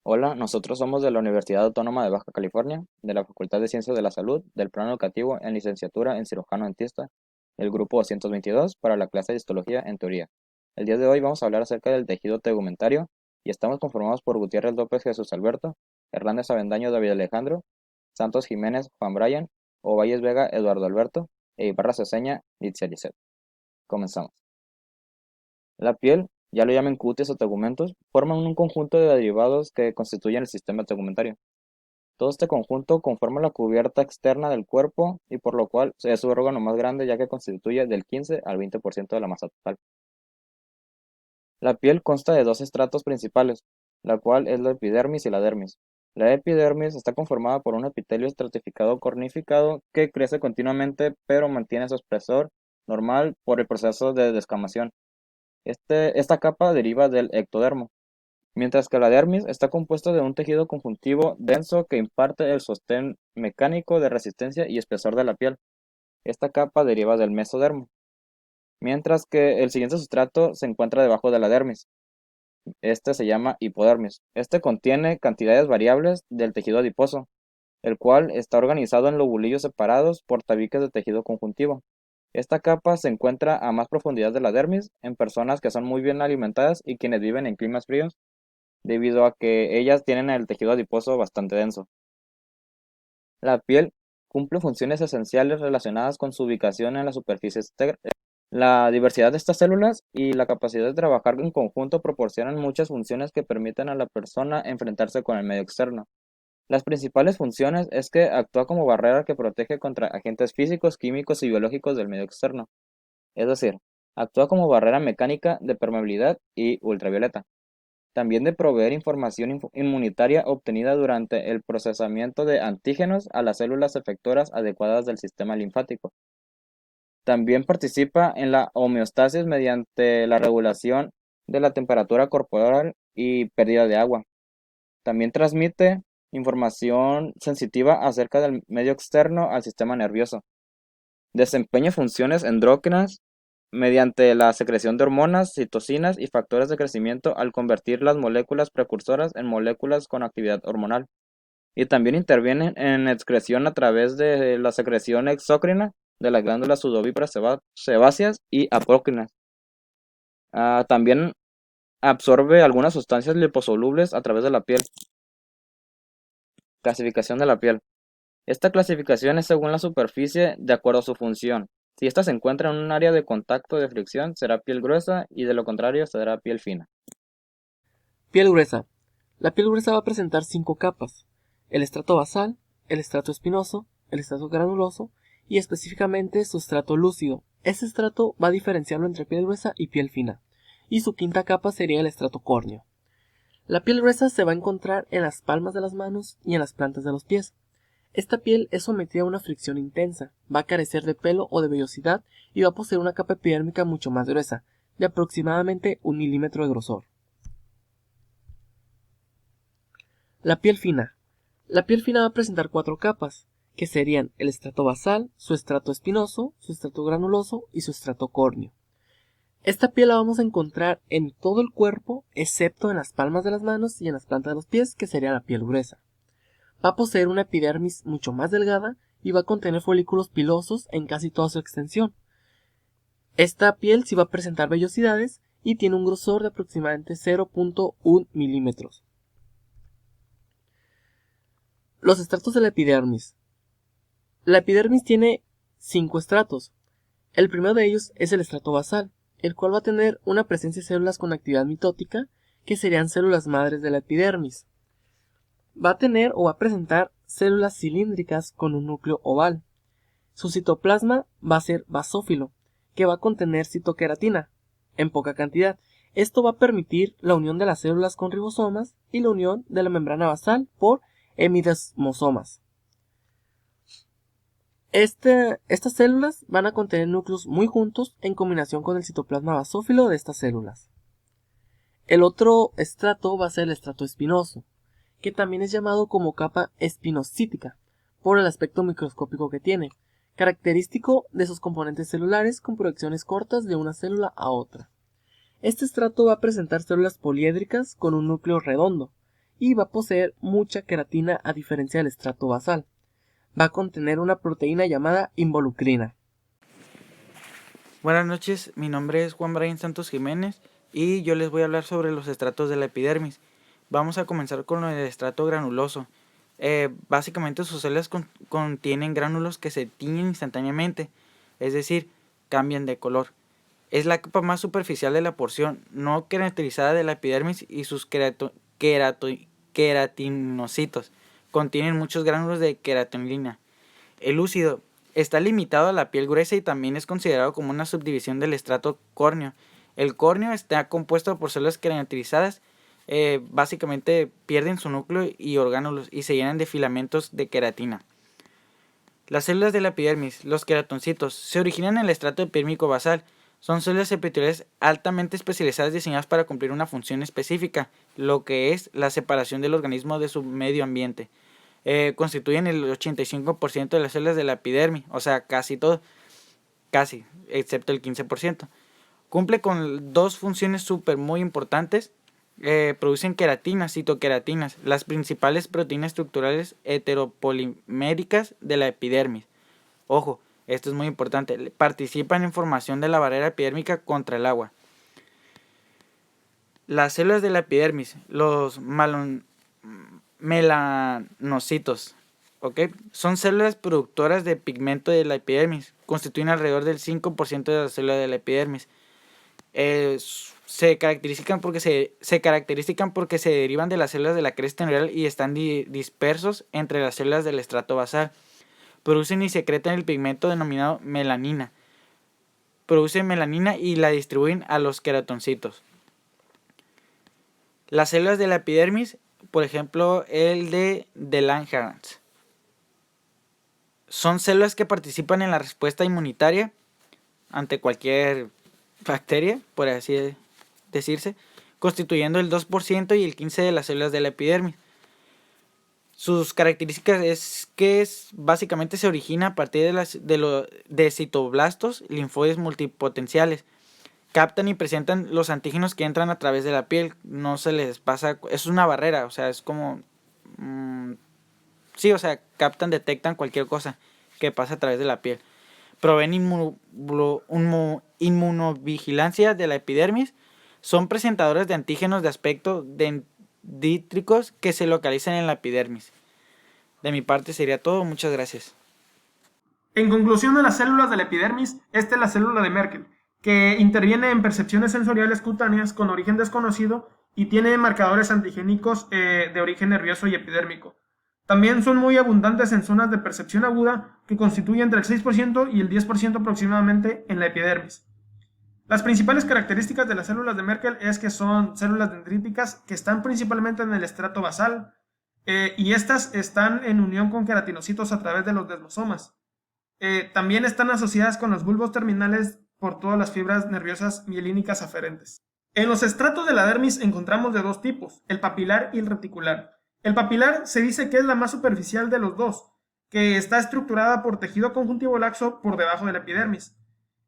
Hola, nosotros somos de la Universidad Autónoma de Baja California, de la Facultad de Ciencias de la Salud, del Plan Educativo en Licenciatura en Cirujano Dentista, el grupo 222 para la clase de Histología en Teoría. El día de hoy vamos a hablar acerca del tejido tegumentario y estamos conformados por Gutiérrez López Jesús Alberto, Hernández Avendaño David Alejandro, Santos Jiménez Juan Brian, Ovalles Vega Eduardo Alberto e Ibarra Ceseña Litzia Lisset. Comenzamos. La piel, ya lo llaman cutis o tegumentos, forman un conjunto de derivados que constituyen el sistema tegumentario. Todo este conjunto conforma la cubierta externa del cuerpo y por lo cual es su órgano más grande ya que constituye del 15 al 20% de la masa total. La piel consta de dos estratos principales, la cual es la epidermis y la dermis. La epidermis está conformada por un epitelio estratificado cornificado que crece continuamente pero mantiene su espesor normal por el proceso de descamación. Esta capa deriva del ectodermo, mientras que la dermis está compuesta de un tejido conjuntivo denso que imparte el sostén mecánico de resistencia y espesor de la piel. Esta capa deriva del mesodermo, mientras que el siguiente sustrato se encuentra debajo de la dermis. Este se llama hipodermis. Este contiene cantidades variables del tejido adiposo, el cual está organizado en lobulillos separados por tabiques de tejido conjuntivo. Esta capa se encuentra a más profundidad de la dermis en personas que son muy bien alimentadas y quienes viven en climas fríos, debido a que ellas tienen el tejido adiposo bastante denso. La piel cumple funciones esenciales relacionadas con su ubicación en la superficie externa. La diversidad de estas células y la capacidad de trabajar en conjunto proporcionan muchas funciones que permiten a la persona enfrentarse con el medio externo. Las principales funciones es que actúa como barrera que protege contra agentes físicos, químicos y biológicos del medio externo. Es decir, actúa como barrera mecánica de permeabilidad y ultravioleta. También de proveer información inmunitaria obtenida durante el procesamiento de antígenos a las células efectoras adecuadas del sistema linfático. También participa en la homeostasis mediante la regulación de la temperatura corporal y pérdida de agua. También transmite información sensitiva acerca del medio externo al sistema nervioso. Desempeña funciones endócrinas mediante la secreción de hormonas, citocinas y factores de crecimiento al convertir las moléculas precursoras en moléculas con actividad hormonal. Y también interviene en excreción a través de la secreción exócrina de las glándulas sudovíparas sebáceas y apócrinas. También absorbe algunas sustancias liposolubles a través de la piel. Clasificación de la piel. Esta clasificación es según la superficie de acuerdo a su función. Si ésta se encuentra en un área de contacto de fricción, será piel gruesa y de lo contrario será piel fina. Piel gruesa. La piel gruesa va a presentar 5 capas: el estrato basal, el estrato espinoso, el estrato granuloso y específicamente su estrato lúcido. Ese estrato va a diferenciarlo entre piel gruesa y piel fina. Y su quinta capa sería el estrato córneo. La piel gruesa se va a encontrar en las palmas de las manos y en las plantas de los pies. Esta piel es sometida a una fricción intensa, va a carecer de pelo o de vellosidad y va a poseer una capa epidérmica mucho más gruesa, de aproximadamente 1 milímetro de grosor. La piel fina. La piel fina va a presentar 4 capas, que serían el estrato basal, su estrato espinoso, su estrato granuloso y su estrato córneo. Esta piel la vamos a encontrar en todo el cuerpo, excepto en las palmas de las manos y en las plantas de los pies, que sería la piel gruesa. Va a poseer una epidermis mucho más delgada y va a contener folículos pilosos en casi toda su extensión. Esta piel sí va a presentar vellosidades y tiene un grosor de aproximadamente 0.1 milímetros. Los estratos de la epidermis. La epidermis tiene 5 estratos. El primero de ellos es el estrato basal, el cual va a tener una presencia de células con actividad mitótica, que serían células madres de la epidermis. Va a tener o va a presentar células cilíndricas con un núcleo oval. Su citoplasma va a ser basófilo, que va a contener citoqueratina, en poca cantidad. Esto va a permitir la unión de las células con ribosomas y la unión de la membrana basal por hemidesmosomas. Estas células van a contener núcleos muy juntos en combinación con el citoplasma basófilo de estas células. El otro estrato va a ser el estrato espinoso, que también es llamado como capa espinosítica, por el aspecto microscópico que tiene, característico de sus componentes celulares con proyecciones cortas de una célula a otra. Este estrato va a presentar células poliédricas con un núcleo redondo, y va a poseer mucha queratina a diferencia del estrato basal. Va a contener una proteína llamada involucrina. Buenas noches, mi nombre es Juan Brian Santos Jiménez y yo les voy a hablar sobre los estratos de la epidermis. Vamos a comenzar con el estrato granuloso. Básicamente sus células contienen gránulos que se tiñen instantáneamente, es decir, cambian de color. Es la capa más superficial de la porción no queratinizada de la epidermis y sus queratinocitos contienen muchos gránulos de queratinina. El lúcido está limitado a la piel gruesa y también es considerado como una subdivisión del estrato córneo. El córneo está compuesto por células queratinizadas, básicamente pierden su núcleo y orgánulos y se llenan de filamentos de queratina. Las células de la epidermis, los queratoncitos, se originan en el estrato epidérmico basal. Son células epiteliales altamente especializadas diseñadas para cumplir una función específica, lo que es la separación del organismo de su medio ambiente. Constituyen el 85% de las células de la epidermis, o sea, casi todo, casi, excepto el 15%. Cumple con dos funciones muy importantes. Producen queratinas, citoqueratinas, las principales proteínas estructurales heteropoliméricas de la epidermis. Ojo, esto es muy importante. Participan en formación de la barrera epidérmica contra el agua. Las células de la epidermis, los melanocitos, ¿okay? Son células productoras de pigmento de la epidermis. Constituyen alrededor del 5% de las células de la epidermis. Se caracterizan porque se derivan de las células de la cresta neural y están dispersos entre las células del estrato basal. Producen y secretan el pigmento denominado melanina. Producen melanina y la distribuyen a los queratoncitos. Las células de la epidermis, por ejemplo, el de Langerhans, son células que participan en la respuesta inmunitaria ante cualquier bacteria, por así decirse, constituyendo el 2% y el 15% de las células de la epidermis. Sus características es que básicamente se origina a partir de citoblastos linfoides multipotenciales. Captan y presentan los antígenos que entran a través de la piel. No se les pasa, es una barrera, o sea, es como sí, o sea, detectan cualquier cosa que pasa a través de la piel. Proveen inmunovigilancia de la epidermis. Son presentadores de antígenos de aspecto dendríticos que se localizan en la epidermis. De mi parte sería todo, muchas gracias. En conclusión de las células de la epidermis, esta es la célula de Merkel, que interviene en percepciones sensoriales cutáneas con origen desconocido y tiene marcadores antigénicos de origen nervioso y epidérmico. También son muy abundantes en zonas de percepción aguda que constituyen entre el 6% y el 10% aproximadamente en la epidermis. Las principales características de las células de Merkel es que son células dendríticas que están principalmente en el estrato basal y estas están en unión con queratinocitos a través de los desmosomas. También están asociadas con los bulbos terminales por todas las fibras nerviosas mielínicas aferentes. En los estratos de la dermis encontramos de dos tipos, el papilar y el reticular. El papilar se dice que es la más superficial de los dos, que está estructurada por tejido conjuntivo laxo por debajo de la epidermis.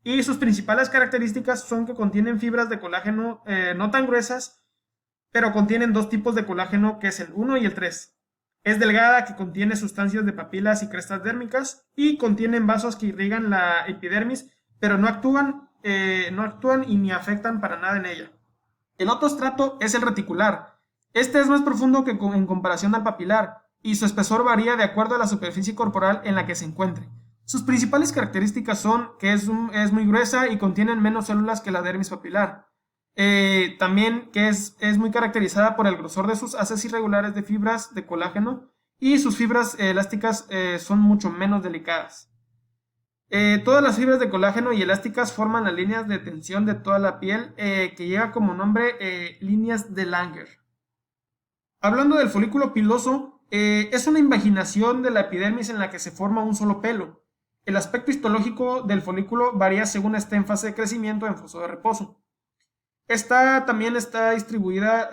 Y sus principales características son que contienen fibras de colágeno no tan gruesas, pero contienen dos tipos de colágeno, que es el 1 y el 3. Es delgada, que contiene sustancias de papilas y crestas dérmicas, y contienen vasos que irrigan la epidermis, pero no actúan y ni afectan para nada en ella. El otro estrato es el reticular. Este es más profundo en comparación al papilar, y su espesor varía de acuerdo a la superficie corporal en la que se encuentre. Sus principales características son que es muy gruesa y contienen menos células que la dermis papilar. También que es muy caracterizada por el grosor de sus haces irregulares de fibras de colágeno, y sus fibras elásticas son mucho menos delicadas. Todas las fibras de colágeno y elásticas forman las líneas de tensión de toda la piel, que lleva como nombre líneas de Langer. Hablando del folículo piloso, es una invaginación de la epidermis en la que se forma un solo pelo. El aspecto histológico del folículo varía según esté en fase de crecimiento o en fase de reposo. Esta también está distribuida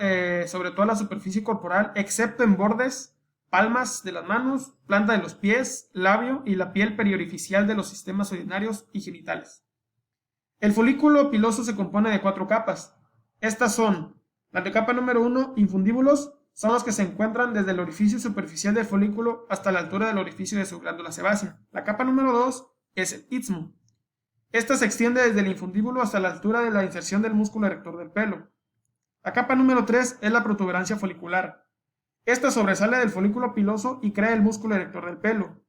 sobre toda la superficie corporal, excepto en bordes, palmas de las manos, planta de los pies, labio y la piel periorificial de los sistemas urinarios y genitales. El folículo piloso se compone de 4 capas. Estas son la capa número 1, infundíbulos, son los que se encuentran desde el orificio superficial del folículo hasta la altura del orificio de su glándula sebácea. La capa número 2 es el istmo. Esta se extiende desde el infundíbulo hasta la altura de la inserción del músculo erector del pelo. La capa número 3 es la protuberancia folicular. Esta sobresale del folículo piloso y crea el músculo erector del pelo.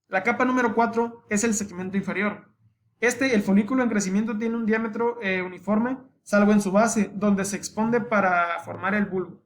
La capa número 4 es el segmento inferior. El folículo en crecimiento tiene un diámetro uniforme, salvo en su base, donde se expande para formar el bulbo.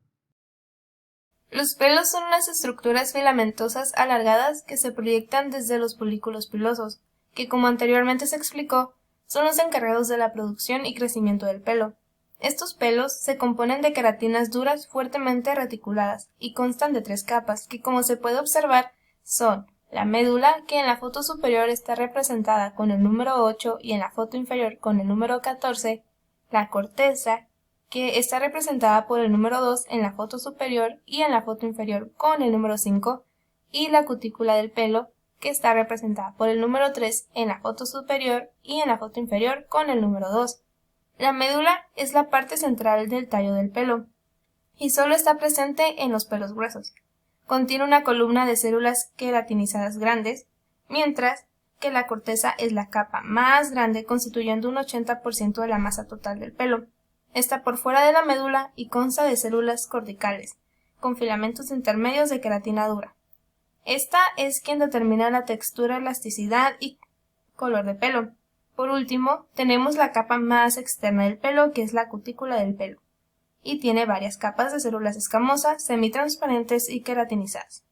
Los pelos son unas estructuras filamentosas alargadas que se proyectan desde los folículos pilosos, que como anteriormente se explicó, son los encargados de la producción y crecimiento del pelo. Estos pelos se componen de queratinas duras fuertemente reticuladas y constan de 3 capas, que como se puede observar son la médula, que en la foto superior está representada con el número 8 y en la foto inferior con el número 14, la corteza, que está representada por el número 2 en la foto superior y en la foto inferior con el número 5, y la cutícula del pelo, que está representada por el número 3 en la foto superior y en la foto inferior con el número 2. La médula es la parte central del tallo del pelo, y solo está presente en los pelos gruesos. Contiene una columna de células queratinizadas grandes, mientras que la corteza es la capa más grande, constituyendo un 80% de la masa total del pelo. Está por fuera de la médula y consta de células corticales, con filamentos intermedios de queratina dura. Esta es quien determina la textura, elasticidad y color de pelo. Por último, tenemos la capa más externa del pelo, que es la cutícula del pelo, y tiene varias capas de células escamosas, semitransparentes y queratinizadas.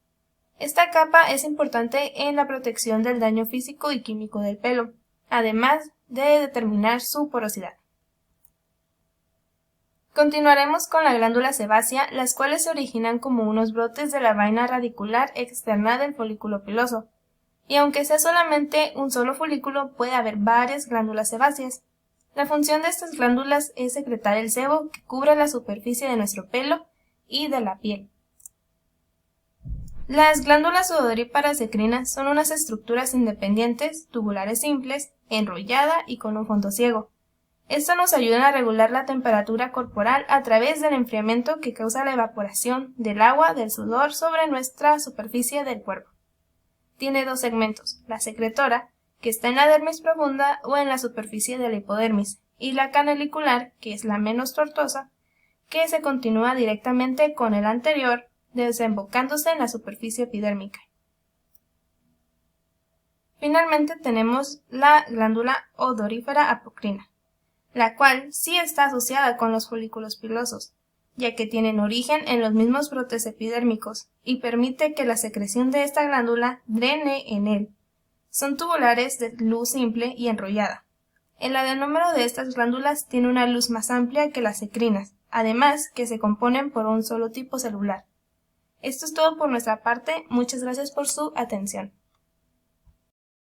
Esta capa es importante en la protección del daño físico y químico del pelo, además de determinar su porosidad. Continuaremos con la glándula sebácea, las cuales se originan como unos brotes de la vaina radicular externa del folículo piloso, y aunque sea solamente un solo folículo, puede haber varias glándulas sebáceas. La función de estas glándulas es secretar el sebo que cubre la superficie de nuestro pelo y de la piel. Las glándulas sudoríparas endocrinas son unas estructuras independientes, tubulares simples, enrollada y con un fondo ciego. Esto nos ayuda a regular la temperatura corporal a través del enfriamiento que causa la evaporación del agua del sudor sobre nuestra superficie del cuerpo. Tiene 2 segmentos, la secretora, que está en la dermis profunda o en la superficie de la hipodermis, y la canalicular, que es la menos tortuosa, que se continúa directamente con el anterior, desembocándose en la superficie epidérmica. Finalmente tenemos la glándula odorífera apocrina, la cual sí está asociada con los folículos pilosos, ya que tienen origen en los mismos brotes epidérmicos y permite que la secreción de esta glándula drene en él. Son tubulares de luz simple y enrollada. El adenómero de estas glándulas tiene una luz más amplia que las secrinas, además que se componen por un solo tipo celular. Esto es todo por nuestra parte, muchas gracias por su atención.